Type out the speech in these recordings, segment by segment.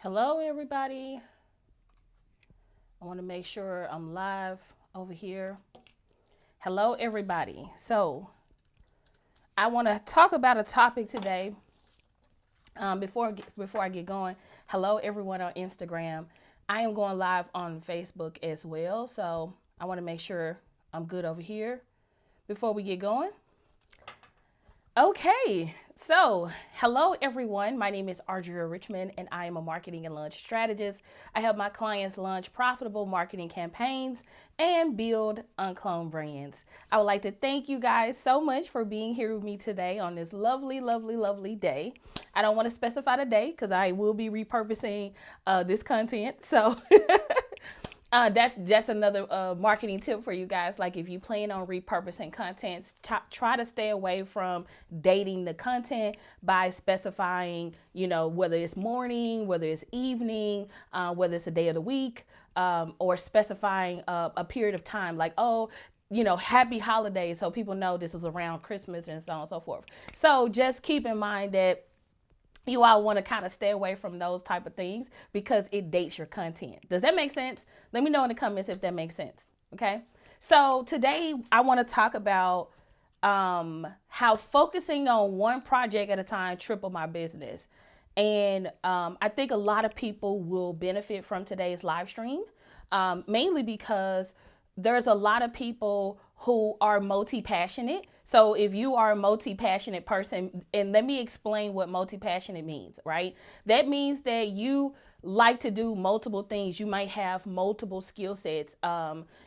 Hello, everybody. I want to make sure I'm live over here. Hello, everybody. So, I want to talk about a topic today. Before I get going, hello, everyone on Instagram. I am going live on Facebook as well. So, I want to make sure I'm good over here before we get going. Okay, so hello everyone. My name is Audria Richmond and I am a marketing and launch strategist. I help my clients launch profitable marketing campaigns and build uncloned brands. I would like to thank you guys so much for being here with me today on this lovely, lovely, lovely day. I don't want to specify the day because I will be repurposing this content. So that's another marketing tip for you guys. Like if you plan on repurposing contents, try to stay away from dating the content by specifying, whether it's morning, whether it's evening, whether it's a day of the week, or specifying a period of time. Like, happy holidays, so people know this is around Christmas and so on and so forth. So just keep in mind that you all want to kind of stay away from those type of things because it dates your content. Does that make sense? Let me know in the comments if that makes sense. Okay. So today I want to talk about how focusing on one project at a time triple my business. And I think a lot of people will benefit from today's live stream, mainly because there's a lot of people who are multi-passionate. So if you are a multi-passionate person, and let me explain what multi-passionate means, right? That means that you like to do multiple things. You might have multiple skill sets.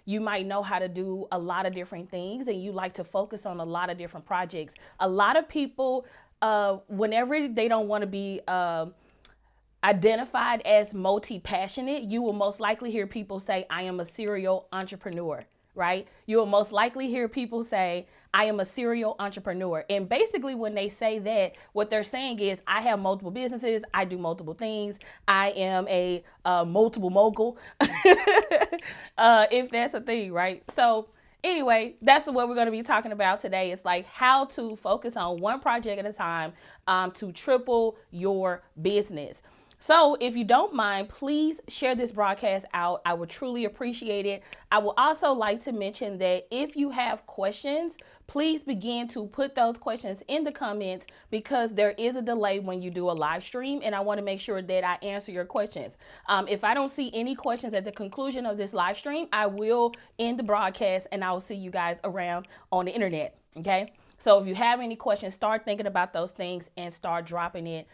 You might know how to do a lot of different things, and you like to focus on a lot of different projects. A lot of people, whenever they don't want to be identified as multi-passionate, you will most likely hear people say, I am a serial entrepreneur, right? You will most likely hear people say, I am a serial entrepreneur. And basically when they say that, what they're saying is, I have multiple businesses, I do multiple things, I am a multiple mogul, if that's a thing, right? So anyway, that's what we're going to be talking about today. It's like how to focus on one project at a time to triple your business. So if you don't mind, please share this broadcast out. I would truly appreciate it. I would also like to mention that if you have questions, please begin to put those questions in the comments because there is a delay when you do a live stream, and I want to make sure that I answer your questions. If I don't see any questions at the conclusion of this live stream, I will end the broadcast and I will see you guys around on the internet. Okay. So if you have any questions, start thinking about those things and start dropping it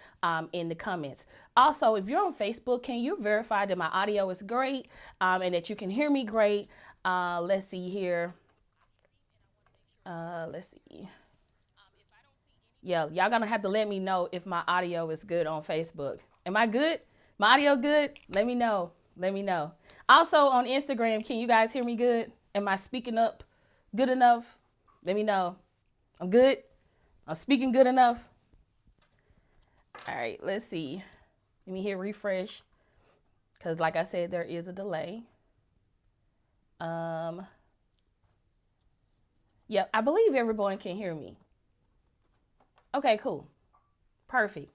in the comments. Also, if you're on Facebook, can you verify that my audio is great and that you can hear me great? Let's see here. Let's see. Yeah, y'all gonna have to let me know if my audio is good on Facebook. Am I good? My audio good? Let me know. Let me know. Also on Instagram, can you guys hear me good? Am I speaking up good enough? Let me know. I'm good. I'm speaking good enough. All right, let's see. Let me hit refresh because like I said, there is a delay. Yeah, I believe everyone can hear me. Okay, cool. Perfect.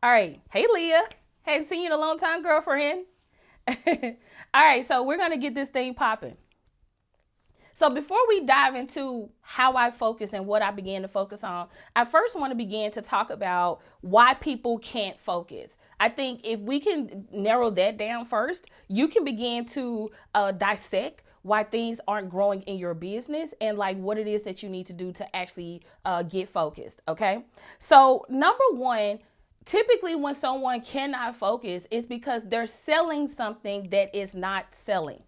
All right. Hey, Leah. Hadn't seen you in a long time, girlfriend. All right, so we're going to get this thing popping. So before we dive into how I focus and what I began to focus on, I first want to begin to talk about why people can't focus. I think if we can narrow that down first, you can begin to dissect why things aren't growing in your business and like what it is that you need to do to actually get focused. Okay. So number one, typically when someone cannot focus, it's because they're selling something that is not selling.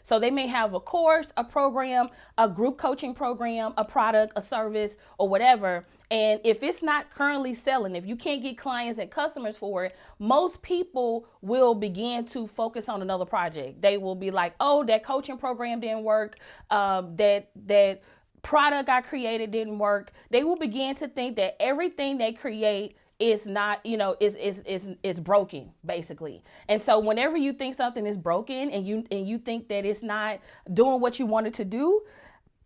So they may have a course, a program, a group coaching program, a product, a service, or whatever. And if it's not currently selling, if you can't get clients and customers for it, most people will begin to focus on another project. They will be like, oh, that coaching program didn't work. That product I created didn't work. They will begin to think that everything they create is not, is broken basically. And so whenever you think something is broken and you think that it's not doing what you want it to do,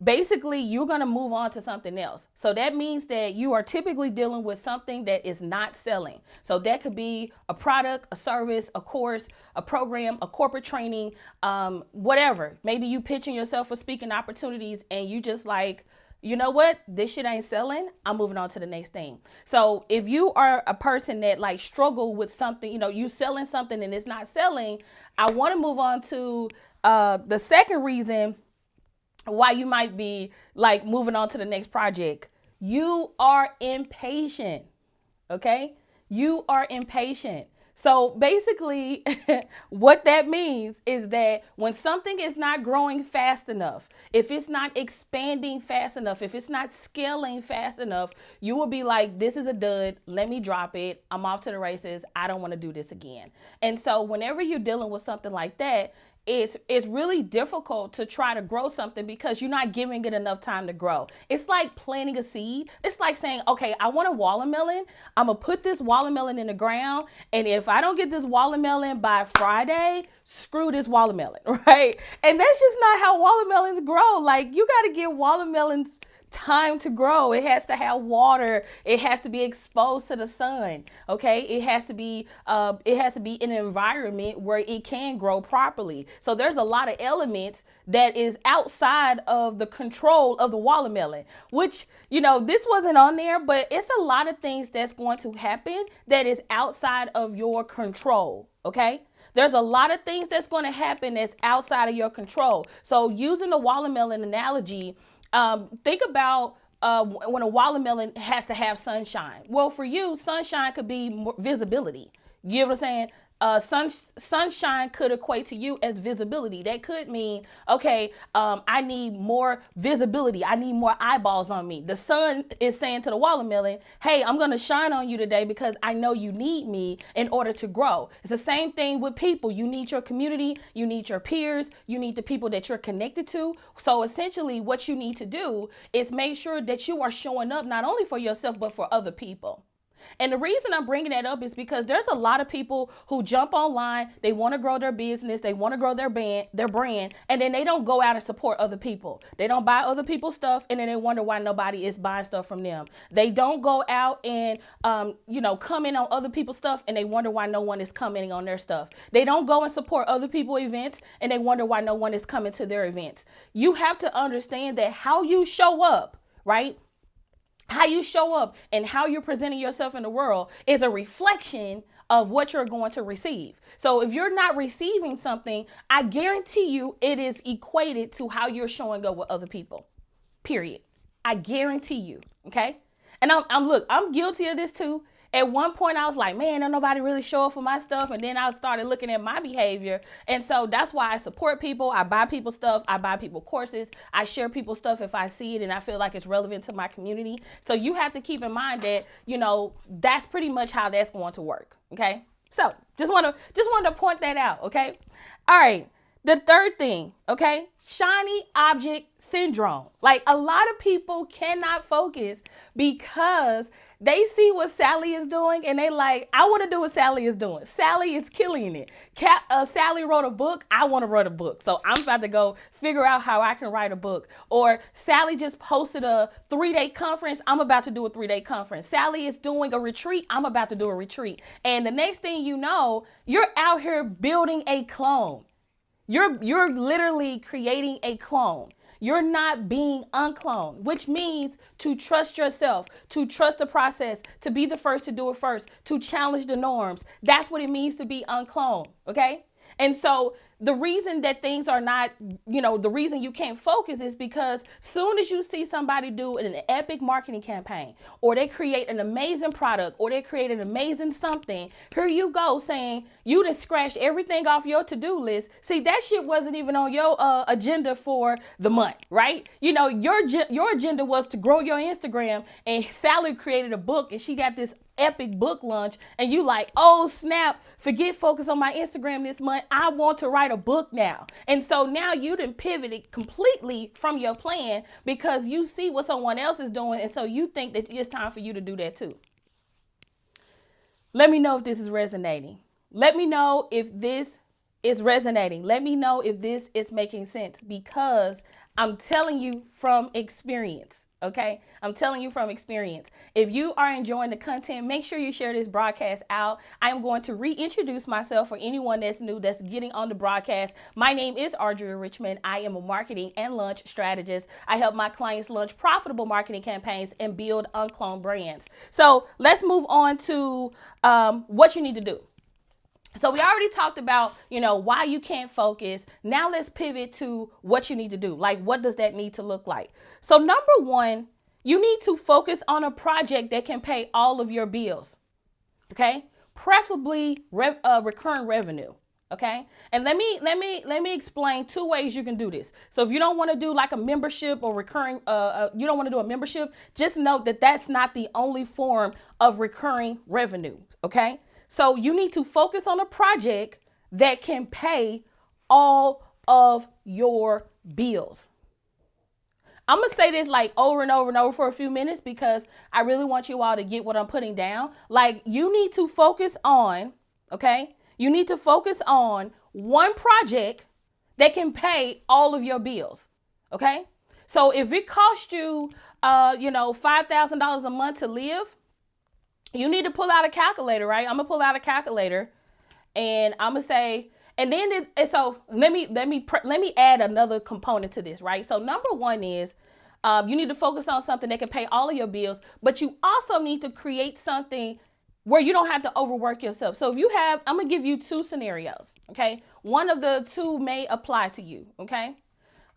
basically you're going to move on to something else. So that means that you are typically dealing with something that is not selling. So that could be a product, a service, a course, a program, a corporate training, whatever. Maybe you pitching yourself for speaking opportunities and you just like, you know what, this shit ain't selling, I'm moving on to the next thing. So if you are a person that like struggle with something, you know, you selling something and it's not selling, I want to move on to the second reason why you might be like moving on to the next project. You are impatient. Okay. You are impatient. So basically, what that means is that when something is not growing fast enough, if it's not expanding fast enough, if it's not scaling fast enough, you will be like, this is a dud. Let me drop it. I'm off to the races. I don't want to do this again. And so whenever you're dealing with something like that, it's really difficult to try to grow something because you're not giving it enough time to grow. It's like planting a seed. It's like saying, okay, I want a watermelon. I'm going to put this watermelon in the ground. And if I don't get this watermelon by Friday, screw this watermelon, right? And that's just not how watermelons grow. Like, you got to give watermelons time to grow. It has to have water. It has to be exposed to the sun. Okay. It has to be in an environment where it can grow properly. So there's a lot of elements that is outside of the control of the watermelon, which, you know, this wasn't on there, but it's a lot of things that's going to happen that is outside of your control. Okay. There's a lot of things that's going to happen that's outside of your control. So using the watermelon analogy, think about when a watermelon has to have sunshine. Well, for you, sunshine could be more visibility. You know what I'm saying? Sunshine could equate to you as visibility. That could mean, okay, I need more visibility. I need more eyeballs on me. The sun is saying to the watermelon, hey, I'm going to shine on you today because I know you need me in order to grow. It's the same thing with people. You need your community. You need your peers. You need the people that you're connected to. So essentially what you need to do is make sure that you are showing up not only for yourself, but for other people. And the reason I'm bringing that up is because there's a lot of people who jump online. They want to grow their business. They want to grow their brand. And then they don't go out and support other people. They don't buy other people's stuff. And then they wonder why nobody is buying stuff from them. They don't go out and, comment on other people's stuff. And they wonder why no one is commenting on their stuff. They don't go and support other people's events. And they wonder why no one is coming to their events. You have to understand that how you show up, right? How you show up and how you're presenting yourself in the world is a reflection of what you're going to receive. So if you're not receiving something, I guarantee you it is equated to how you're showing up with other people. Period. I guarantee you. Okay. And I'm guilty of this too. At one point I was like, man, don't nobody really show up for my stuff. And then I started looking at my behavior. And so that's why I support people. I buy people stuff. I buy people courses. I share people's stuff if I see it and I feel like it's relevant to my community. So you have to keep in mind that, that's pretty much how that's going to work. Okay. So just wanted to point that out. Okay. All right. The third thing, okay, shiny object syndrome. Like a lot of people cannot focus because they see what Sally is doing and they like, I want to do what Sally is doing. Sally is killing it. Sally wrote a book. I want to write a book. So I'm about to go figure out how I can write a book. Or Sally just posted a 3-day conference. I'm about to do a 3-day conference. Sally is doing a retreat. I'm about to do a retreat. And the next thing you know, you're out here building a clone. You're literally creating a clone. You're not being uncloned, which means to trust yourself, to trust the process, to be the first to do it first, to challenge the norms. That's what it means to be uncloned. Okay. And so the reason that things are not, the reason you can't focus is because soon as you see somebody do an epic marketing campaign or they create an amazing product or they create an amazing something, here you go saying you just scratched everything off your to-do list. See, that shit wasn't even on your agenda for the month, right? Your agenda was to grow your Instagram, and Sally created a book and she got this epic book launch and you like, oh snap, forget focus on my Instagram this month. I want to write a book now. And so now you done pivoted completely from your plan because you see what someone else is doing. And so you think that it's time for you to do that too. Let me know if this is resonating. Let me know if this is resonating. Let me know if this is making sense because I'm telling you from experience. Okay. I'm telling you from experience. If you are enjoying the content, make sure you share this broadcast out. I am going to reintroduce myself for anyone that's new that's getting on the broadcast. My name is Audria Richmond. I am a marketing and launch strategist. I help my clients launch profitable marketing campaigns and build uncloned brands. So let's move on to what you need to do. So we already talked about, why you can't focus. Now let's pivot to what you need to do. Like, what does that need to look like? So number one, you need to focus on a project that can pay all of your bills. Okay. Preferably recurring revenue. Okay. And let me explain two ways you can do this. So if you don't want to do like a membership or recurring, you don't want to do a membership, just note that that's not the only form of recurring revenue. Okay. So you need to focus on a project that can pay all of your bills. I'm going to say this like over and over and over for a few minutes because I really want you all to get what I'm putting down. Like, you need to focus on, okay? You need to focus on one project that can pay all of your bills. Okay. So if it costs you, $5,000 a month to live, you need to pull out a calculator, right? I'm gonna pull out a calculator, and I'm gonna say, and then so let me add another component to this, right? So number one is you need to focus on something that can pay all of your bills, but you also need to create something where you don't have to overwork yourself. So if you have, I'm gonna give you two scenarios, okay? One of the two may apply to you, okay?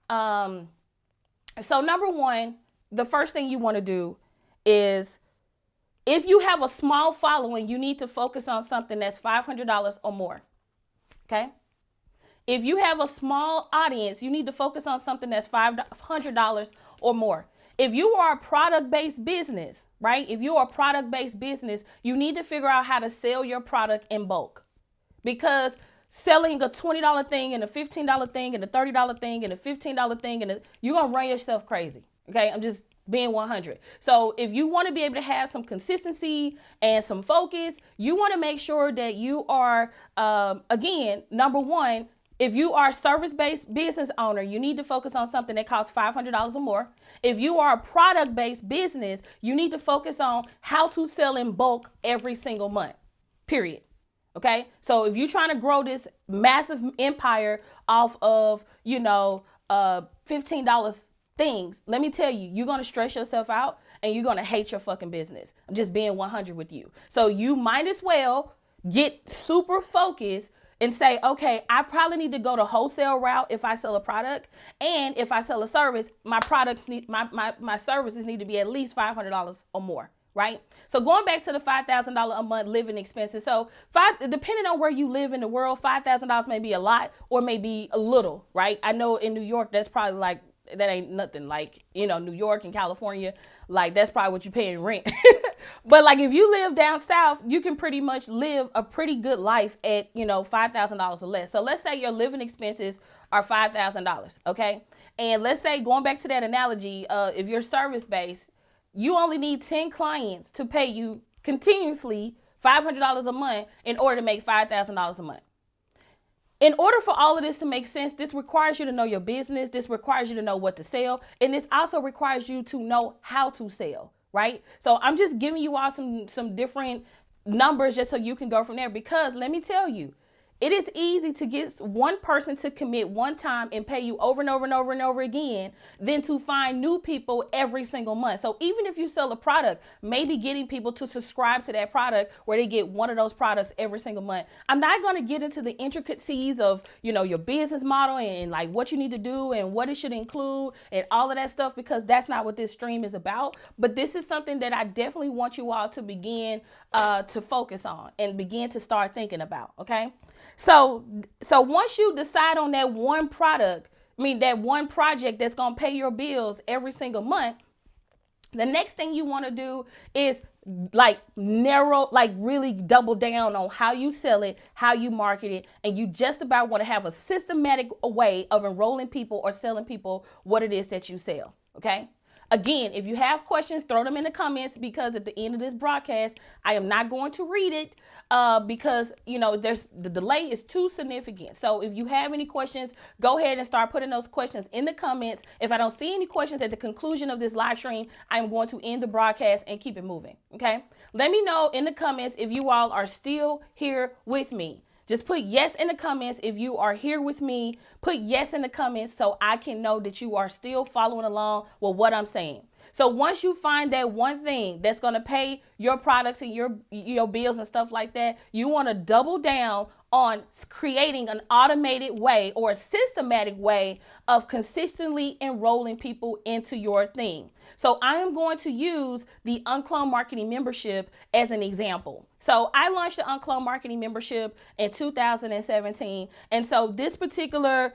So number one, the first thing you want to do is, if you have a small following, you need to focus on something that's $500 or more. Okay. If you have a small audience, you need to focus on something that's $500 or more. If you are a product-based business, right? If you are a product-based business, you need to figure out how to sell your product in bulk, because selling a $20 thing and a $15 thing and a $30 thing and a $15 thing, you're going to run yourself crazy. Okay. I'm just being 100. So if you want to be able to have some consistency and some focus, you want to make sure that you are, again, number one, if you are a service-based business owner, you need to focus on something that costs $500 or more. If you are a product-based business, you need to focus on how to sell in bulk every single month, period. Okay. So if you're trying to grow this massive empire off of, $15 things, let me tell you, you're going to stress yourself out and you're going to hate your fucking business. I'm just being 100 with you. So you might as well get super focused and say, okay, I probably need to go the wholesale route if I sell a product. And if I sell a service, my services need to be at least $500 or more. Right? So going back to the $5,000 a month living expenses. So depending on where you live in the world, $5,000 may be a lot or maybe a little, right? I know in New York, that's probably like, that ain't nothing. Like, New York and California, like that's probably what you're paying rent. But like if you live down south, you can pretty much live a pretty good life at, $5,000 or less. So let's say your living expenses are $5,000. Okay. And let's say, going back to that analogy, if you're service based, you only need 10 clients to pay you continuously $500 a month in order to make $5,000 a month. In order for all of this to make sense, this requires you to know your business. This requires you to know what to sell. And this also requires you to know how to sell, right? So I'm just giving you all some different numbers just so you can go from there, because let me tell you, it is easy to get one person to commit one time and pay you over and over and over and over again than to find new people every single month. So even if you sell a product, maybe getting people to subscribe to that product where they get one of those products every single month. I'm not going to get into the intricacies of, your business model and like what you need to do and what it should include and all of that stuff, because that's not what this stream is about. But this is something that I definitely want you all to begin to focus on and begin to start thinking about. Okay. So once you decide on that one product, that one project that's going to pay your bills every single month, the next thing you want to do is really double down on how you sell it, how you market it. And you just about want to have a systematic way of enrolling people or selling people what it is that you sell. Okay. Again, if you have questions, throw them in the comments, because at the end of this broadcast, I am not going to read it because, there's the delay is too significant. So if you have any questions, go ahead and start putting those questions in the comments. If I don't see any questions at the conclusion of this live stream, I'm going to end the broadcast and keep it moving. Okay. Let me know in the comments if you all are still here with me. Just put yes in the comments if you are here with me. Put yes in the comments so I can know that you are still following along with what I'm saying. So once you find that one thing that's going to pay your products and your bills and stuff like that, you want to double down on creating an automated way or a systematic way of consistently enrolling people into your thing. So I am going to use the UnCloned Marketing Membership as an example. So I launched the UnCloned Marketing Membership in 2017. And so this particular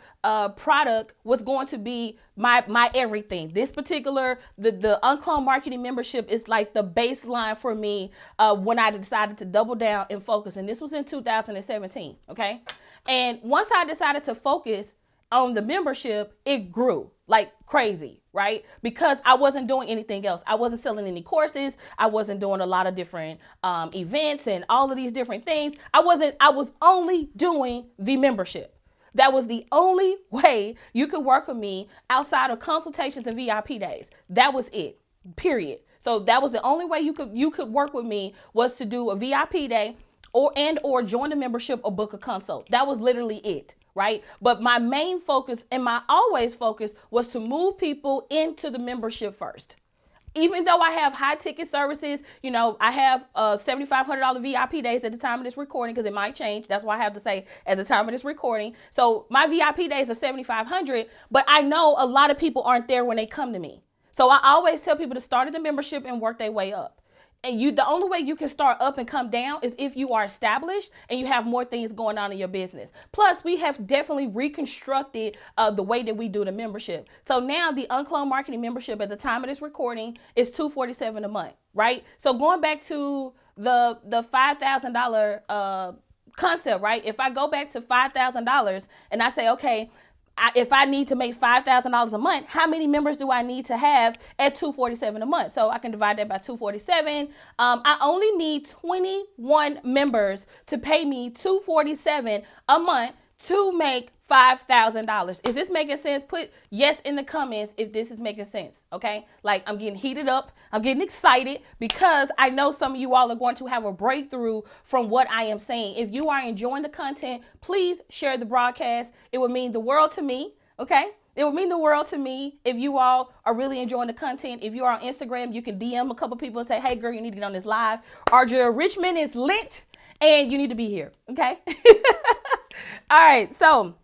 product was going to be my everything. This particular, the UnCloned Marketing Membership is like the baseline for me when I decided to double down and focus. And this was in 2017, okay? And once I decided to focus on the membership, it grew like crazy, right? Because I wasn't doing anything else. I wasn't selling any courses. I wasn't doing a lot of different events and all of these different things. I was only doing the membership. That was the only way you could work with me outside of consultations and VIP days. That was it, period. So that was the only way you could work with me, was to do a VIP day or join the membership or book a consult. That was literally it. Right? But my main focus and my always focus was to move people into the membership first. Even though I have high ticket services, I have $7,500 VIP days at the time of this recording, because it might change. That's why I have to say at the time of this recording. So my VIP days are $7,500, but I know a lot of people aren't there when they come to me. So I always tell people to start at the membership and work their way up. And the only way you can start up and come down is if you are established and you have more things going on in your business. Plus, we have definitely reconstructed the way that we do the membership. So now the UnCloned Marketing Membership at the time of this recording is $247 a month, right? So going back to the $5,000 concept, right? If I go back to $5,000 and I say, okay, if I need to make $5,000 a month, how many members do I need to have at $247 a month? So I can divide that by 247. I only need 21 members to pay me $247 a month to make $5,000. Is this making sense? Put yes in the comments if this is making sense. Okay. Like, I'm getting heated up. I'm getting excited because I know some of you all are going to have a breakthrough from what I am saying. If you are enjoying the content, please share the broadcast. It would mean the world to me. Okay. It would mean the world to me if you all are really enjoying the content. If you are on Instagram, you can DM a couple people and say, hey girl, you need to get on this live. Audria Richmond is lit and you need to be here. Okay. All right. So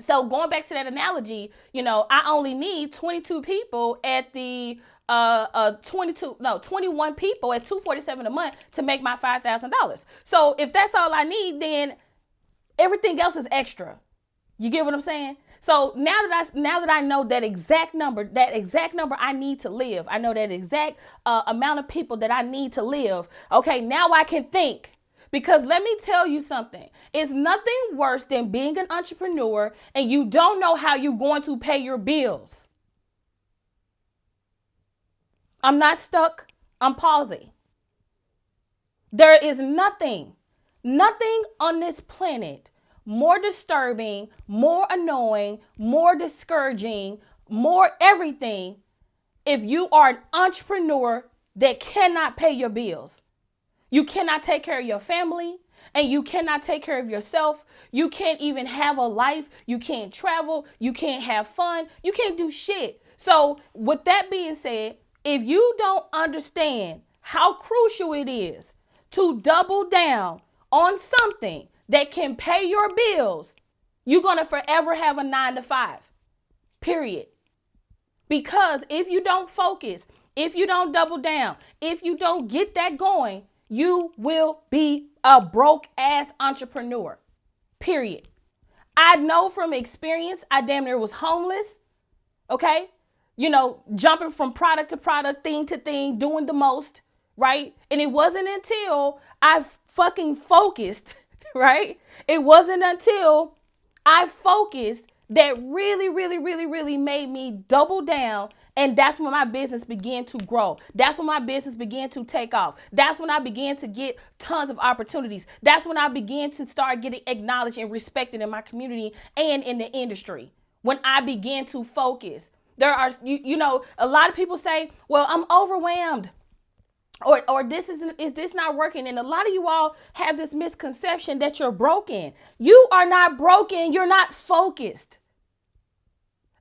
going back to that analogy, I only need 22 people at the 21 people at $247 a month to make my $5,000. So if that's all I need, then everything else is extra. You get what I'm saying? So now that I know that exact number I need to live, I know that exact amount of people that I need to live. Okay, now I can think. Because let me tell you something, it's nothing worse than being an entrepreneur and you don't know how you're going to pay your bills. I'm not stuck. I'm pausing. There is nothing on this planet more disturbing, more annoying, more discouraging, more everything if you are an entrepreneur that cannot pay your bills. You cannot take care of your family and you cannot take care of yourself. You can't even have a life. You can't travel. You can't have fun. You can't do shit. So with that being said, if you don't understand how crucial it is to double down on something that can pay your bills, you're going to forever have a 9-to-5, period. Because if you don't focus, if you don't double down, if you don't get that going, you will be a broke ass entrepreneur, period. I know from experience, I damn near was homeless. Okay. Jumping from product to product, thing to thing, doing the most, right? And it wasn't until I fucking focused, right? It wasn't until I focused that really, really, really, really made me double down And that's when my business began to grow. That's when my business began to take off. That's when I began to get tons of opportunities. That's when I began to start getting acknowledged and respected in my community and in the industry. When I began to focus. There are, a lot of people say, well, I'm overwhelmed. Or is this not working? And a lot of you all have this misconception that you're broken. You are not broken. You're not focused.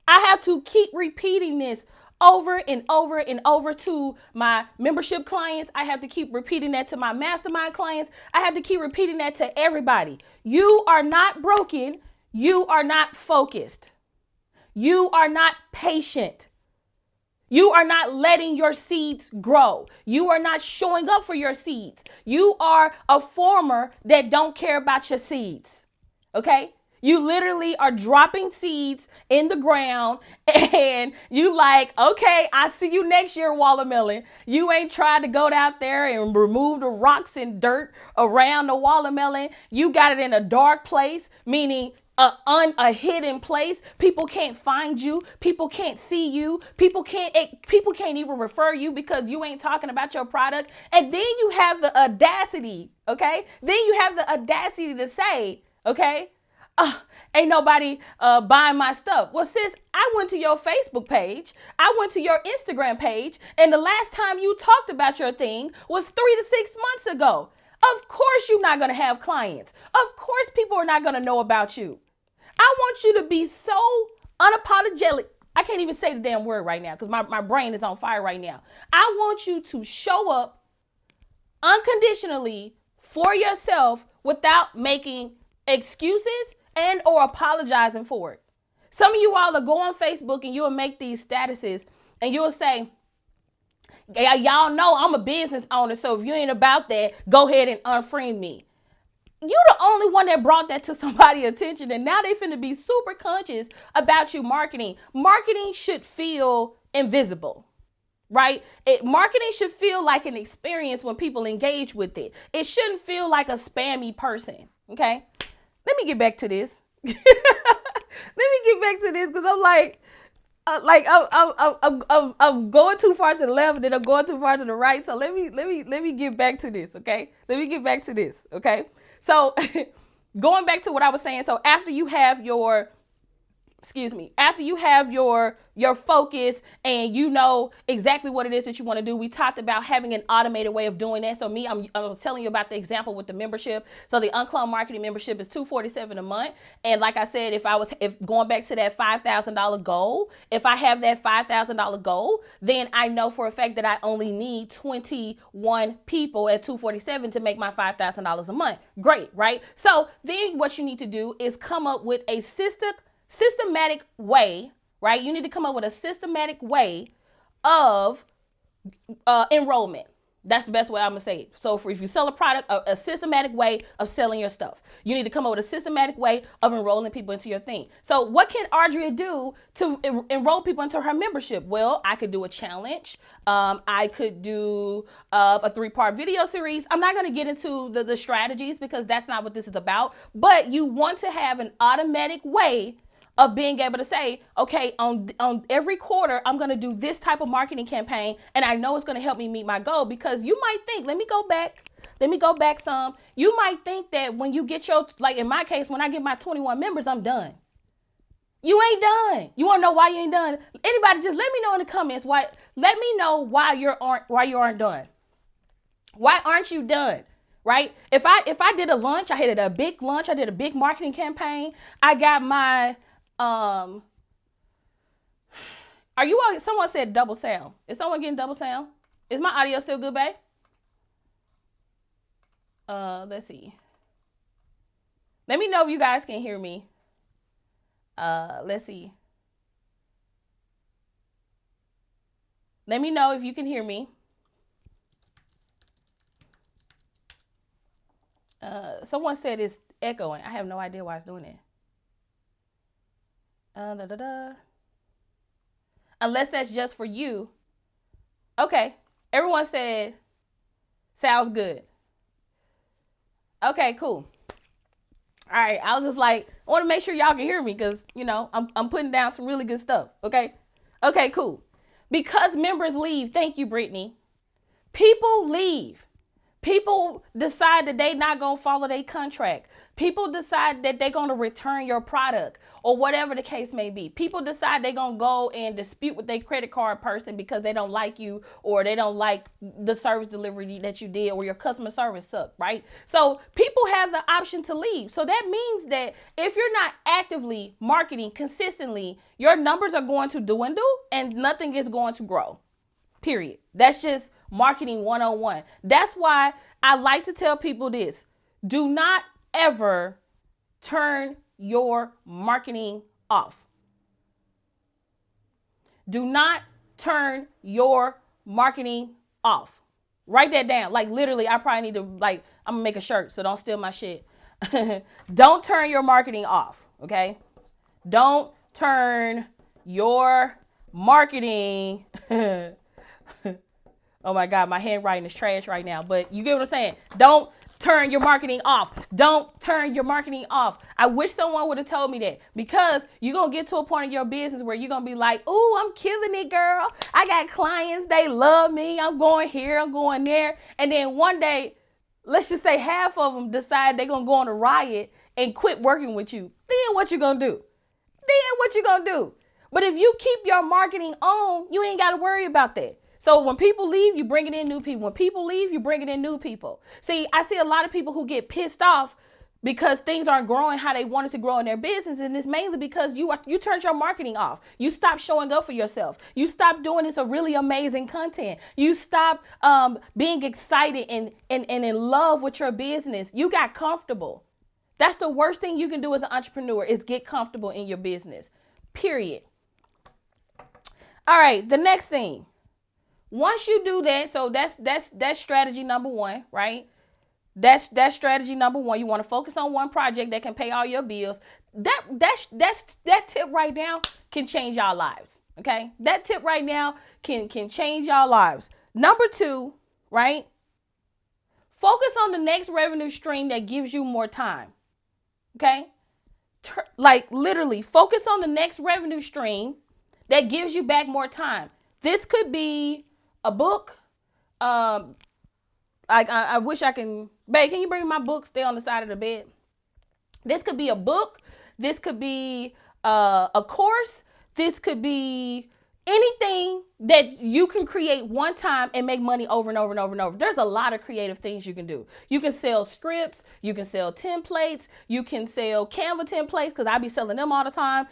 I have to keep repeating this over and over and over to my membership clients. I have to keep repeating that to my mastermind clients. I have to keep repeating that to everybody. You are not broken. You are not focused. You are not patient. You are not letting your seeds grow. You are not showing up for your seeds. You are a farmer that don't care about your seeds. Okay? You literally are dropping seeds in the ground and you like, okay, I see you next year, watermelon. You ain't tried to go out there and remove the rocks and dirt around the watermelon. You got it in a dark place, meaning a hidden place. People can't find you. People can't see you. People can't even refer you because you ain't talking about your product. And then you have the audacity, okay? Then you have the audacity to say, okay, ain't nobody buying my stuff. Well, sis, I went to your Facebook page. I went to your Instagram page. And the last time you talked about your thing was 3 to 6 months ago. Of course, you're not going to have clients. Of course, people are not going to know about you. I want you to be so unapologetic. I can't even say the damn word right now because my brain is on fire right now. I want you to show up unconditionally for yourself without making excuses and or apologizing for it. Some of you all will go on Facebook and you'll make these statuses and you'll say, yeah, y'all know I'm a business owner, so if you ain't about that, go ahead and unfriend me. You the only one that brought that to somebody's attention, and now they finna be super conscious about you marketing. Marketing should feel invisible, right? Marketing should feel like an experience when people engage with it. It shouldn't feel like a spammy person, okay? Let me get back to this. Let me get back to this because I'm going too far to the left and then I'm going too far to the right. So let me get back to this, okay? Let me get back to this, okay? So going back to what I was saying. So after you have your focus and you know exactly what it is that you want to do. We talked about having an automated way of doing that. So I was telling you about the example with the membership. So the UnCloned Marketing membership is $247 a month. And like I said, if going back to that $5,000 goal, if I have that $5,000 goal, then I know for a fact that I only need 21 people at $247 to make my $5,000 a month. Great, right? So then what you need to do is come up with a systematic way, right? You need to come up with a systematic way of enrollment. That's the best way I'm gonna say it. So if you sell a product, a systematic way of selling your stuff. You need to come up with a systematic way of enrolling people into your thing. So what can Audria do to enroll people into her membership? Well, I could do a challenge. I could do a 3-part video series. I'm not gonna get into the strategies because that's not what this is about. But you want to have an automatic way of being able to say, okay, on every quarter, I'm going to do this type of marketing campaign. And I know it's going to help me meet my goal because you might think, let me go back some. You might think that when you get like in my case, when I get my 21 members, I'm done. You ain't done. You want to know why you ain't done? Anybody, just let me know in the comments. Let me know why you aren't done. Why aren't you done? Right? If I did a launch, I did a big launch. I did a big marketing campaign. I got my, are you all, someone said double sound. Is someone getting double sound? Is my audio still good, babe? Let's see. Let me know if you guys can hear me. Let's see. Let me know if you can hear me. Someone said it's echoing. I have no idea why it's doing it. Unless that's just for you. Okay. Everyone said sounds good. Okay, cool. All right. I was just like, I want to make sure y'all can hear me because, I'm putting down some really good stuff. Okay. Okay, cool. Because members leave. Thank you, Brittany. People leave. People decide that they not going to follow their contract. People decide that they're going to return your product or whatever the case may be. People decide they're going to go and dispute with their credit card person because they don't like you or they don't like the service delivery that you did or your customer service sucked, right? So people have the option to leave. So that means that if you're not actively marketing consistently, your numbers are going to dwindle and nothing is going to grow. Period. That's just marketing 101. That's why I like to tell people this. Do not ever turn your marketing off. Do not turn your marketing off. Write that down. Like literally, I probably need to I'm gonna make a shirt, so don't steal my shit. Don't turn your marketing off. Okay. Don't turn your marketing oh my God, my handwriting is trash right now, but you get what I'm saying? Don't turn your marketing off. Don't turn your marketing off. I wish someone would have told me that, because you're going to get to a point in your business where you're going to be like, ooh, I'm killing it, girl. I got clients. They love me. I'm going here. I'm going there. And then one day, let's just say half of them decide they're going to go on a riot and quit working with you. Then what you going to do? But if you keep your marketing on, you ain't got to worry about that. So when people leave, you bringing in new people. When people leave, you bringing in new people. See, I see a lot of people who get pissed off because things aren't growing how they wanted to grow in their business. And it's mainly because you turned your marketing off. You stopped showing up for yourself. You stopped doing this really amazing content. You stopped being excited and in love with your business. You got comfortable. That's the worst thing you can do as an entrepreneur, is get comfortable in your business. Period. All right, the next thing. Once you do that, so that's strategy number one, right? That's strategy number one. You want to focus on one project that can pay all your bills. That tip right now can change our lives. Okay, that tip right now can change our lives. Number two, right? Focus on the next revenue stream that gives you more time. Okay, like literally focus on the next revenue stream that gives you back more time. This could be a book. I wish I can. Babe, can you bring my book? Stay on the side of the bed. This could be a book. This could be a course. This could be anything that you can create one time and make money over and over and over and over. There's a lot of creative things you can do. You can sell scripts. You can sell templates. You can sell Canva templates, because I be selling them all the time.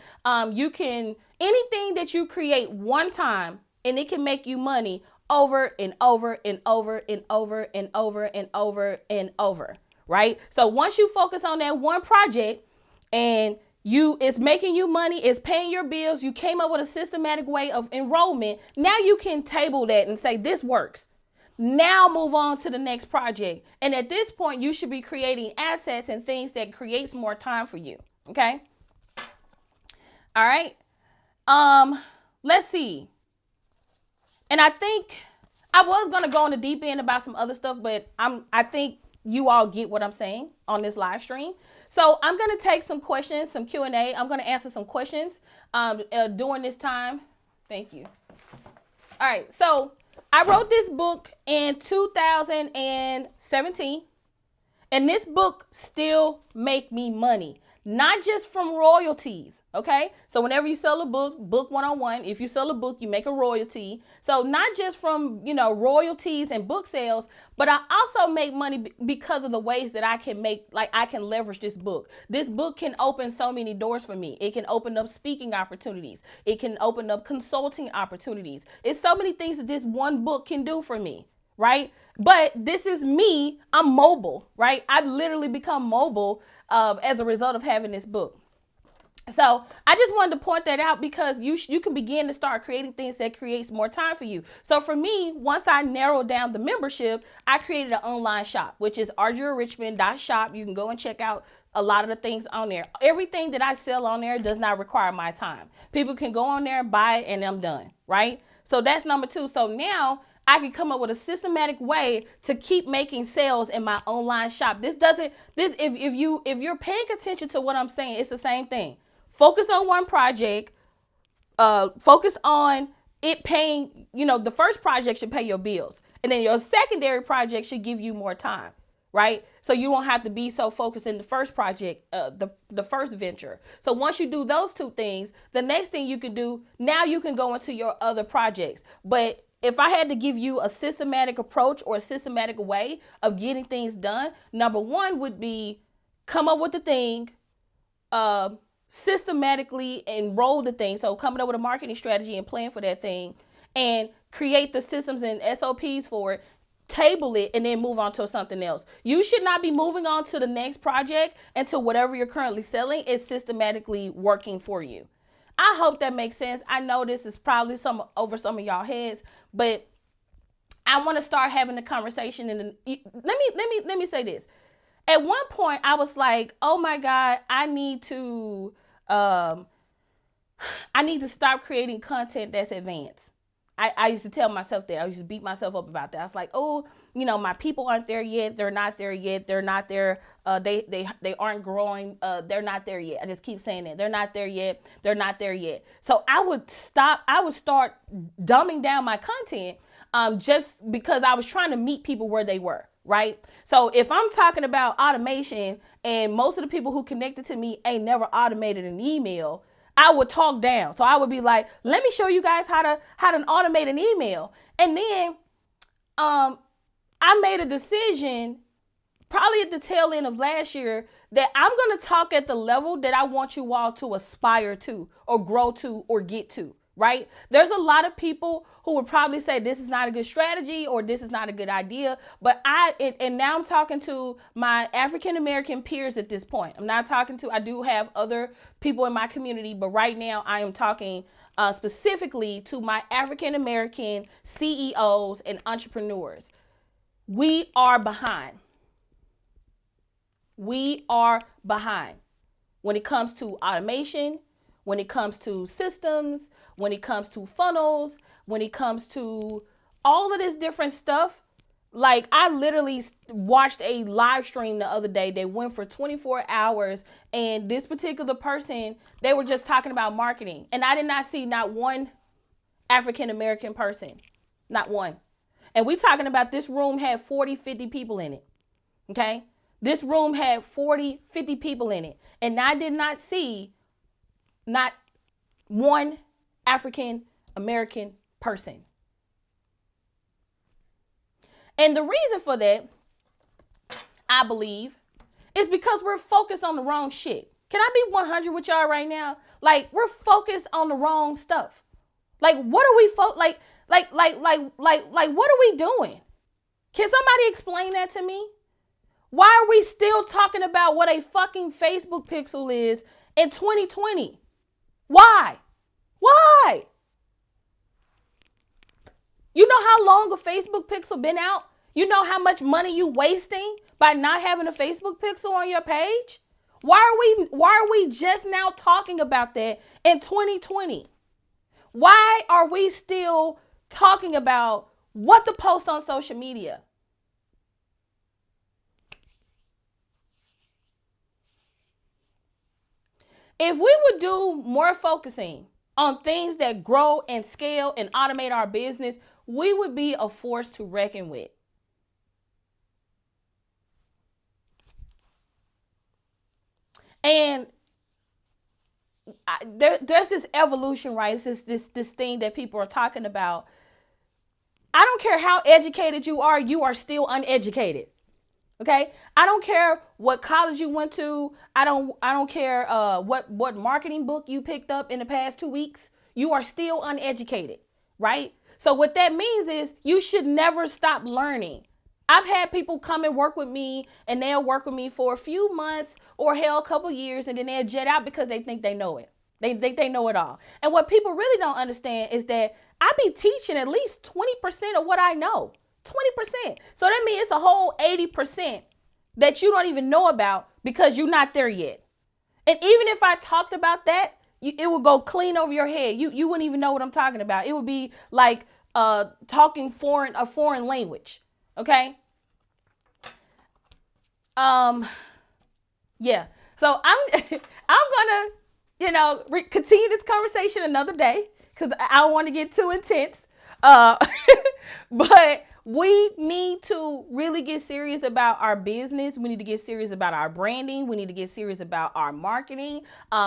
You can, anything that you create one time and it can make you money over and over and over and over and over and over and over, right? So once you focus on that one project and it's making you money, it's paying your bills, you came up with a systematic way of enrollment, now you can table that and say, this works. Now move on to the next project. And at this point, you should be creating assets and things that creates more time for you, okay? All right. Let's see. And I think I was going to go on the deep end about some other stuff, but I think you all get what I'm saying on this live stream. So I'm going to take some questions, some Q&A. I'm going to answer some questions during this time. Thank you. All right. So I wrote this book in 2017, and this book still make me money, not just from royalties. Okay. So whenever you sell a book 101, if you sell a book, you make a royalty. So not just from, royalties and book sales, but I also make money because of the ways that I can I can leverage this book. This book can open so many doors for me. It can open up speaking opportunities. It can open up consulting opportunities. It's so many things that this one book can do for me. Right. But this is me. I'm mobile. Right. I've literally become mobile as a result of having this book. So I just wanted to point that out, because you can begin to start creating things that creates more time for you. So for me, once I narrowed down the membership, I created an online shop, which is audriarichmond.shop. You can go and check out a lot of the things on there. Everything that I sell on there does not require my time. People can go on there and buy it and I'm done. Right. So that's number two. So now I can come up with a systematic way to keep making sales in my online shop. If you're paying attention to what I'm saying, it's the same thing. Focus on one project, focus on it paying, the first project should pay your bills. And then your secondary project should give you more time, right? So you won't have to be so focused in the first project, the first venture. So once you do those two things, the next thing you can do, now you can go into your other projects. But if I had to give you a systematic approach or a systematic way of getting things done, number one would be come up with the thing, systematically enroll the thing. So coming up with a marketing strategy and plan for that thing, and create the systems and SOPs for it, table it, and then move on to something else. You should not be moving on to the next project until whatever you're currently selling is systematically working for you. I hope that makes sense. I know this is probably over some of y'all heads, but I want to start having a conversation. And let me say this. At one point, I was like, "Oh my God, I need to stop creating content that's advanced." I used to tell myself that. I used to beat myself up about that. I was like, "Oh, my people aren't there yet. They're not there yet. They're not there. They aren't growing. They're not there yet." I just keep saying that. They're not there yet. They're not there yet. So I would start dumbing down my content, just because I was trying to meet people where they were. Right? So if I'm talking about automation and most of the people who connected to me ain't never automated an email, I would talk down. So I would be like, let me show you guys how to automate an email. And then I made a decision probably at the tail end of last year that I'm going to talk at the level that I want you all to aspire to or grow to or get to. Right? There's a lot of people who would probably say this is not a good strategy or this is not a good idea. But and now I'm talking to my African American peers at this point. I do have other people in my community, but right now I am talking specifically to my African American CEOs and entrepreneurs. We are behind. We are behind when it comes to automation, when it comes to systems, when it comes to funnels, when it comes to all of this different stuff. Like, I literally watched a live stream the other day. They went for 24 hours, and this particular person, they were just talking about marketing. And I did not see not one African American person, not one. And we talking about this room had 40, 50 people in it. Okay? This room had 40, 50 people in it. And I did not see not one African American person. And the reason for that, I believe, is because we're focused on the wrong shit. Can I be 100 with y'all right now? Like, we're focused on the wrong stuff. Like, what are we what are we doing? Can somebody explain that to me? Why are we still talking about what a fucking Facebook pixel is in 2020? Why? Why? You know how long a Facebook pixel been out? You know how much money you wasting by not having a Facebook pixel on your page? Why are we just now talking about that in 2020? Why are we still talking about what to post on social media? If we would do more focusing on things that grow and scale and automate our business, we would be a force to reckon with. And there's this evolution, right? It's this thing that people are talking about. I don't care how educated you are still uneducated. Okay? I don't care what college you went to. I don't care what marketing book you picked up in the past 2 weeks. You are still uneducated, right? So what that means is you should never stop learning. I've had people come and work with me, and they'll work with me for a few months or hell, a couple years, and then they'll jet out because they think they know it. They think they know it all. And what people really don't understand is that I be teaching at least 20% of what I know. 20%. So that means it's a whole 80% that you don't even know about because you're not there yet. And even if I talked about that, it would go clean over your head. You wouldn't even know what I'm talking about. It would be like talking a foreign language. Okay. Yeah. So I'm gonna, continue this conversation another day, because I don't want to get too intense. Uh, but we need to really get serious about our business. We need to get serious about our branding. We need to get serious about our marketing.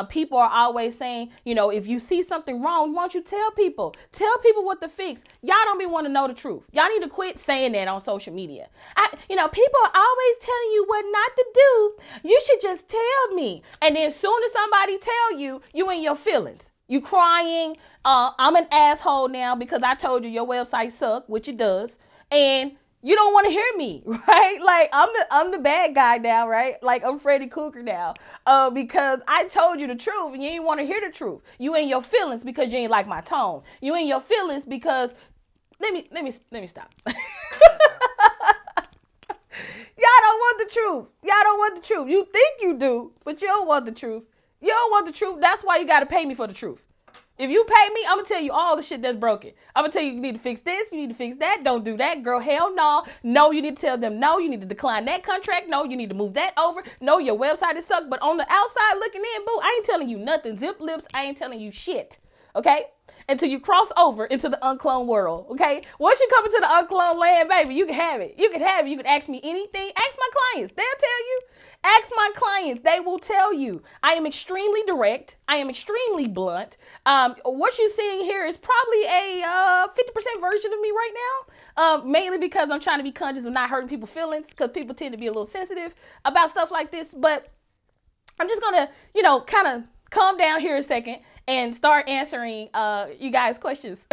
People are always saying, if you see something wrong, why don't you tell people? Tell people what to fix. Y'all don't be want to know the truth. Y'all need to quit saying that on social media. People are always telling you what not to do. You should just tell me. And then as soon as somebody tell you, you in your feelings. You crying. I'm an asshole now because I told you your website sucked, which it does. And you don't want to hear me, right? Like I'm the bad guy now, right? Like I'm Freddy Krueger now, because I told you the truth and you didn't want to hear the truth. You in your feelings because you ain't like my tone. You in your feelings because let me stop. Y'all don't want the truth. Y'all don't want the truth. You think you do, but you don't want the truth. You don't want the truth. That's why you got to pay me for the truth. If you pay me, I'm going to tell you all the shit that's broken. I'm going to tell you need to fix this. You need to fix that. Don't do that. Girl, hell no. No, you need to tell them no. You need to decline that contract. No, you need to move that over. No, your website is stuck. But on the outside looking in, boo, I ain't telling you nothing. Zip lips, I ain't telling you shit. Okay? Until you cross over into the uncloned world, okay? Once you come into the uncloned land, baby, you can have it. You can have it. You can ask me anything. Ask my clients. They'll tell you. Ask my clients. They will tell you. I am extremely direct. I am extremely blunt. What you're seeing here is probably a 50% version of me right now, mainly because I'm trying to be conscious of not hurting people's feelings because people tend to be a little sensitive about stuff like this. But I'm just going to, kind of calm down here a second and start answering you guys' questions.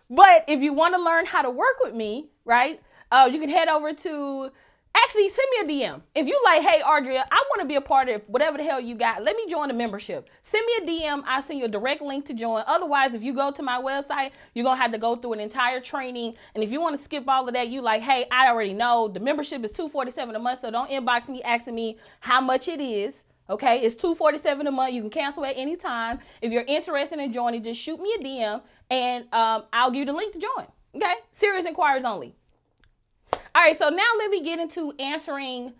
But if you want to learn how to work with me, right, you can head over to, actually send me a DM. If you like, hey, Audria, I want to be a part of whatever the hell you got. Let me join the membership. Send me a DM. I'll send you a direct link to join. Otherwise, if you go to my website, you're going to have to go through an entire training. And if you want to skip all of that, you like, hey, I already know the membership is $247 a month. So don't inbox me asking me how much it is. Okay, it's $247 a month. You can cancel at any time. If you're interested in joining, just shoot me a DM and I'll give you the link to join. Okay, serious inquiries only. All right, so now let me get into answering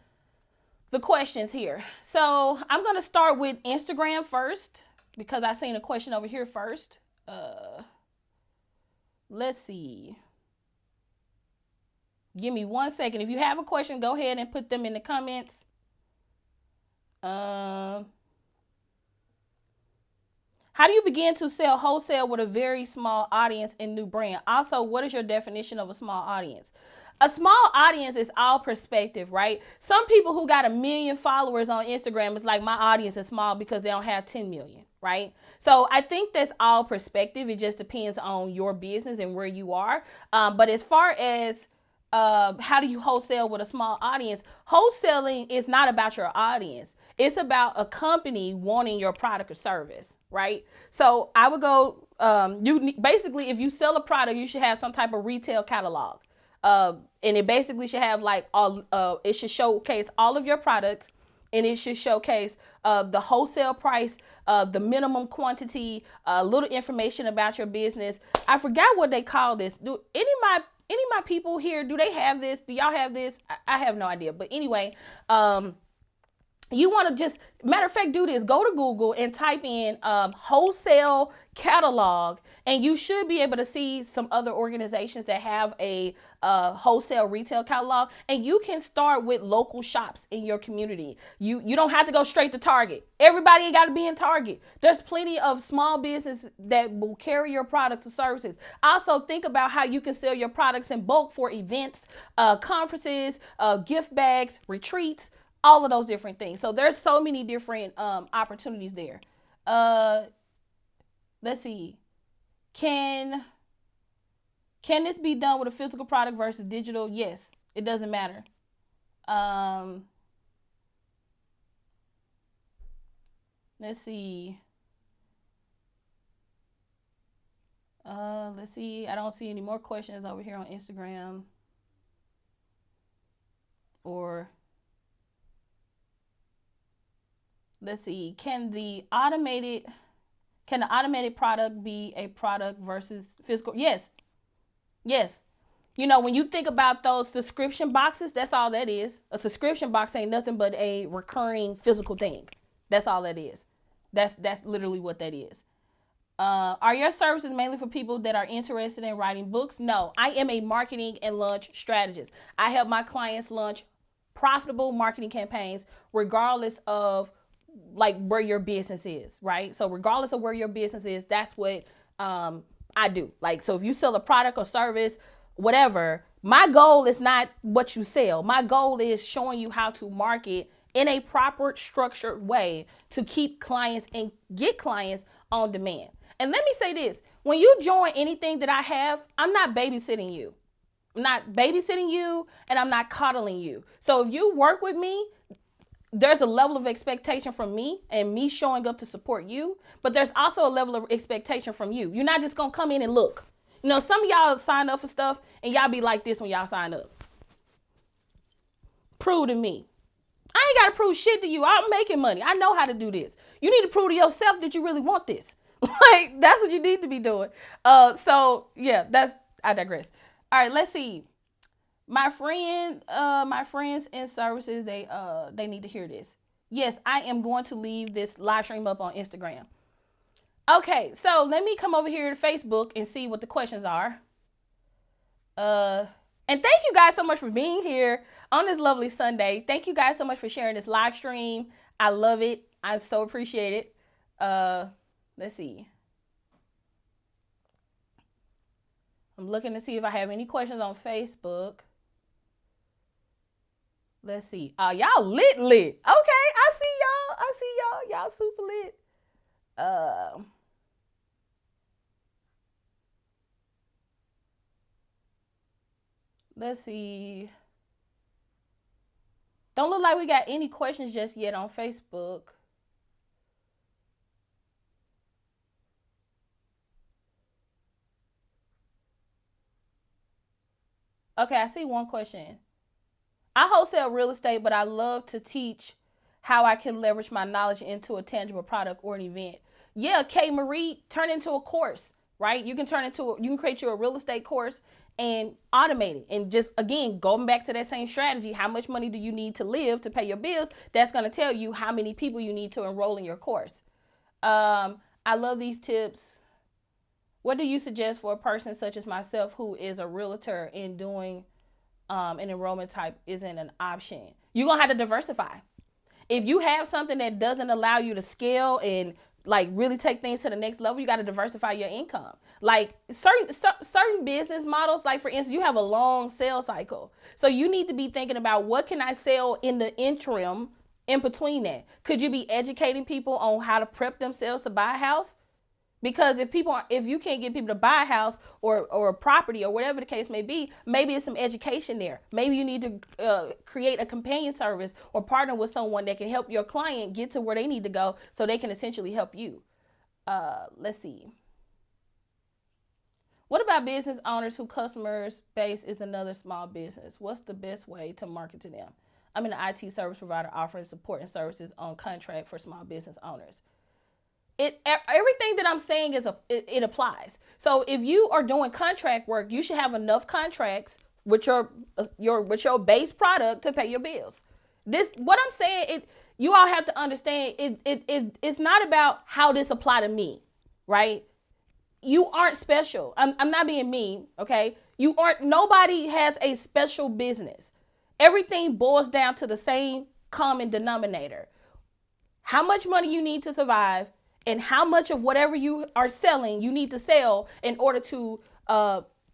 the questions here. So I'm going to start with Instagram first because I seen a question over here first. Let's see. Give me 1 second. If you have a question, go ahead and put them in the comments. How do you begin to sell wholesale with a very small audience and new brand? Also, what is your definition of a small audience? A small audience is all perspective, right? Some people who got 1 million followers on Instagram is like, my audience is small because they don't have 10 million, right? So I think that's all perspective. It just depends on your business and where you are. But as far as how do you wholesale with a small audience? Wholesaling is not about your audience. It's about a company wanting your product or service, right? So I would go, basically, if you sell a product, you should have some type of retail catalog. And it basically should have like it should showcase all of your products, and it should showcase the wholesale price, the minimum quantity, a little information about your business. I forgot what they call this. Do any of my people here, do they have this? Do y'all have this? I have no idea. But anyway, you want to just, matter of fact, do this. Go to Google and type in wholesale catalog, and you should be able to see some other organizations that have a wholesale retail catalog. And you can start with local shops in your community. You don't have to go straight to Target. Everybody ain't got to be in Target. There's plenty of small business that will carry your products or services. Also, think about how you can sell your products in bulk for events, conferences, gift bags, retreats, all of those different things. So there's so many different opportunities there. Let's see. Can this be done with a physical product versus digital? Yes, it doesn't matter. Let's see. Let's see. I don't see any more questions over here on Instagram. Or let's see. Can the automated product be a product versus physical? Yes. Yes. You know, when you think about those subscription boxes, that's all that is. A subscription box ain't nothing but a recurring physical thing. That's all that is. That's literally what that is. Are your services mainly for people that are interested in writing books? No, I am a marketing and launch strategist. I help my clients launch profitable marketing campaigns regardless of like where your business is, right? So regardless of where your business is, that's what I do. Like, so if you sell a product or service, whatever, my goal is not what you sell. My goal is showing you how to market in a proper structured way to keep clients and get clients on demand. And let me say this, when you join anything that I have, I'm not babysitting you. I'm not babysitting you and I'm not coddling you. So if you work with me, there's a level of expectation from me and me showing up to support you, but there's also a level of expectation from you. You're not just gonna come in and look. You know, some of y'all sign up for stuff and y'all be like this when y'all sign up. Prove to me. I ain't gotta prove shit to you. I'm making money. I know how to do this. You need to prove to yourself that you really want this. Like, that's what you need to be doing. So yeah, I digress. All right, let's see. My friends in services, they need to hear this. Yes, I am going to leave this live stream up on Instagram. Okay, so let me come over here to Facebook and see what the questions are. And thank you guys so much for being here on this lovely Sunday. Thank you guys so much for sharing this live stream. I love it. I so appreciate it. Let's see. I'm looking to see if I have any questions on Facebook. Let's see. Y'all lit. Okay, I see y'all. Y'all super lit. Let's see. Don't look like we got any questions just yet on Facebook. Okay, I see one question. I wholesale real estate, but I love to teach how I can leverage my knowledge into a tangible product or an event. Yeah, K Marie, turn into a course, right? You can create you a real estate course and automate it. And just, again, going back to that same strategy, how much money do you need to live to pay your bills? That's going to tell you how many people you need to enroll in your course. I love these tips. What do you suggest for a person such as myself who is a realtor and doing an enrollment type isn't an option? You're going to have to diversify. If you have something that doesn't allow you to scale and like really take things to the next level, you got to diversify your income. Like certain business models, like for instance, you have a long sales cycle. So you need to be thinking about what can I sell in the interim in between that? Could you be educating people on how to prep themselves to buy a house? Because if you can't get people to buy a house or a property or whatever the case may be, maybe it's some education there. Maybe you need to create a companion service or partner with someone that can help your client get to where they need to go so they can essentially help you. Let's see. What about business owners whose customer base is another small business? What's the best way to market to them? I'm an IT service provider offering support and services on contract for small business owners. Everything that I'm saying it applies. So if you are doing contract work, you should have enough contracts with your base product to pay your bills. What I'm saying, you all have to understand it's not about how this apply to me, right? You aren't special. I'm not being mean, okay? Nobody has a special business. Everything boils down to the same common denominator. How much money you need to survive, and how much of whatever you are selling you need to sell in order to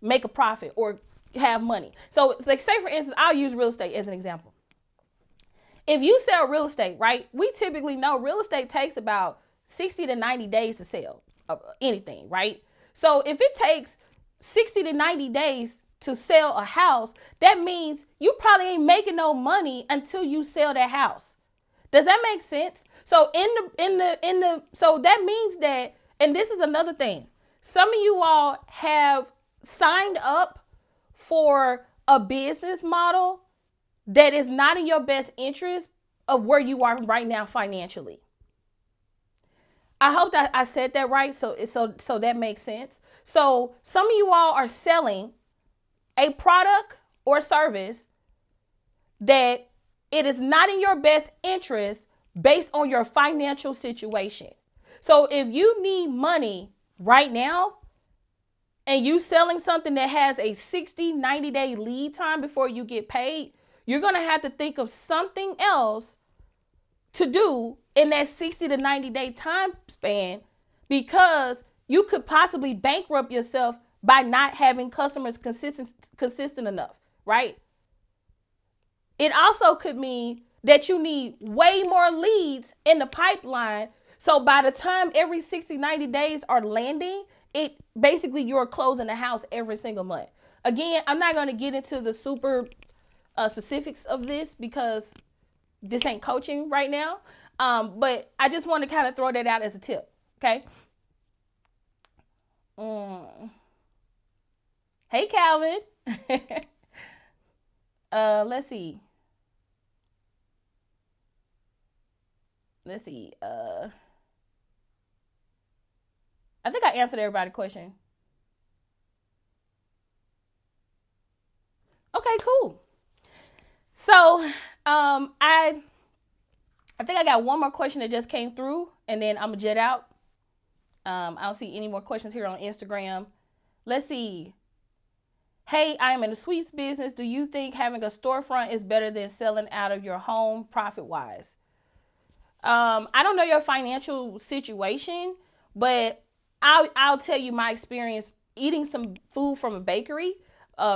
make a profit or have money. So like, say for instance, I'll use real estate as an example. If you sell real estate, right, we typically know real estate takes about 60 to 90 days to sell anything, right? So if it takes 60 to 90 days to sell a house, that means you probably ain't making no money until you sell that house. Does that make sense? So so that means that, and this is another thing, some of you all have signed up for a business model that is not in your best interest of where you are right now financially. I hope that I said that right. So that makes sense. So some of you all are selling a product or service that it is not in your best interest based on your financial situation. So if you need money right now and you selling something that has a 60, 90-day lead time before you get paid, you're going to have to think of something else to do in that 60 to 90-day time span, because you could possibly bankrupt yourself by not having customers consistent enough, right? It also could mean that you need way more leads in the pipeline. So by the time every 60, 90 days are landing, it basically you're closing the house every single month. Again, I'm not going to get into the super specifics of this because this ain't coaching right now. But I just want to kind of throw that out as a tip. Okay. Hey, Calvin. Let's see. I think I answered everybody's question. Okay, cool. So, I think I got one more question that just came through, and then I'm gonna jet out. I don't see any more questions here on Instagram. Let's see. Hey, I am in the sweets business. Do you think having a storefront is better than selling out of your home profit-wise? I don't know your financial situation, but I'll tell you my experience eating some food from a bakery.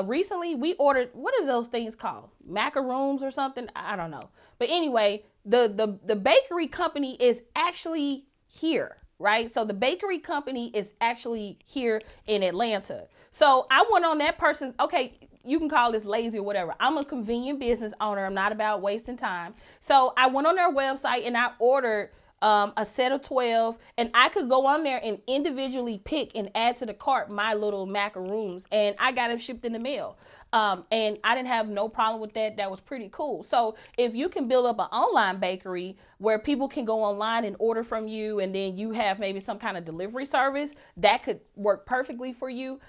Recently we ordered, what is those things called? Macaroons or something? I don't know. But anyway, the bakery company is actually here, right? So the bakery company is actually here in Atlanta. So I went on that person. Okay, you can call this lazy or whatever. I'm a convenient business owner. I'm not about wasting time. So I went on their website and I ordered a set of 12, and I could go on there and individually pick and add to the cart my little macaroons, and I got them shipped in the mail. And I didn't have no problem with that. That was pretty cool. So if you can build up an online bakery where people can go online and order from you, and then you have maybe some kind of delivery service, that could work perfectly for you,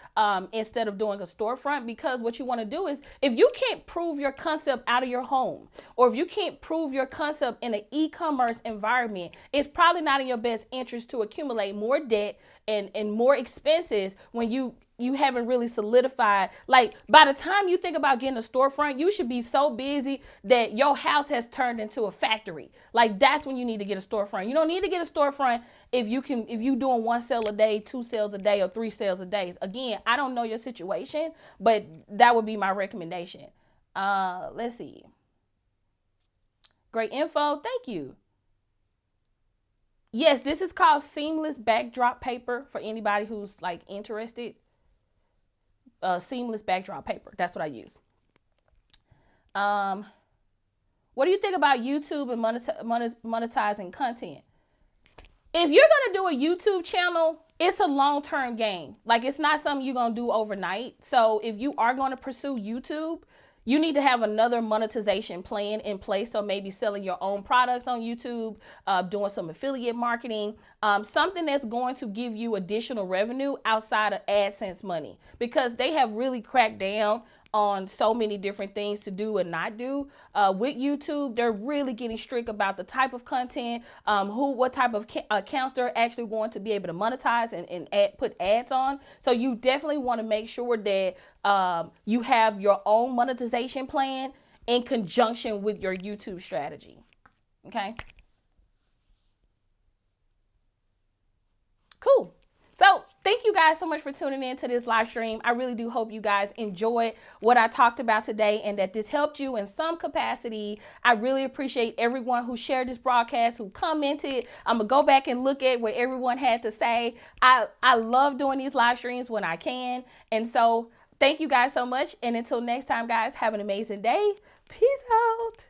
instead of doing a storefront. Because what you want to do is, if you can't prove your concept out of your home, or if you can't prove your concept in an e-commerce environment, it's probably not in your best interest to accumulate more debt and more expenses when you haven't really solidified. Like, by the time you think about getting a storefront, you should be so busy that your house has turned into a factory. Like, that's when you need to get a storefront. You don't need to get a storefront if you doing 1 sale a day, 2 sales a day, or 3 sales a day. Again, I don't know your situation, but that would be my recommendation. Let's see. Great info. Thank you. Yes, this is called seamless backdrop paper for anybody who's like interested. Seamless backdrop paper. That's what I use. What do you think about YouTube and monetizing content? If you're going to do a YouTube channel, it's a long-term game. Like, it's not something you're going to do overnight. So if you are going to pursue YouTube, you need to have another monetization plan in place. So maybe selling your own products on YouTube, doing some affiliate marketing, something that's going to give you additional revenue outside of AdSense money, because they have really cracked down on so many different things to do and not do. With YouTube, they're really getting strict about the type of content, what type of accounts they're actually going to be able to monetize and put ads on. So you definitely want to make sure that you have your own monetization plan in conjunction with your YouTube strategy. Okay. Cool. So thank you guys so much for tuning in to this live stream. I really do hope you guys enjoyed what I talked about today and that this helped you in some capacity. I really appreciate everyone who shared this broadcast, who commented. I'm going to go back and look at what everyone had to say. I love doing these live streams when I can. And so thank you guys so much. And until next time, guys, have an amazing day. Peace out.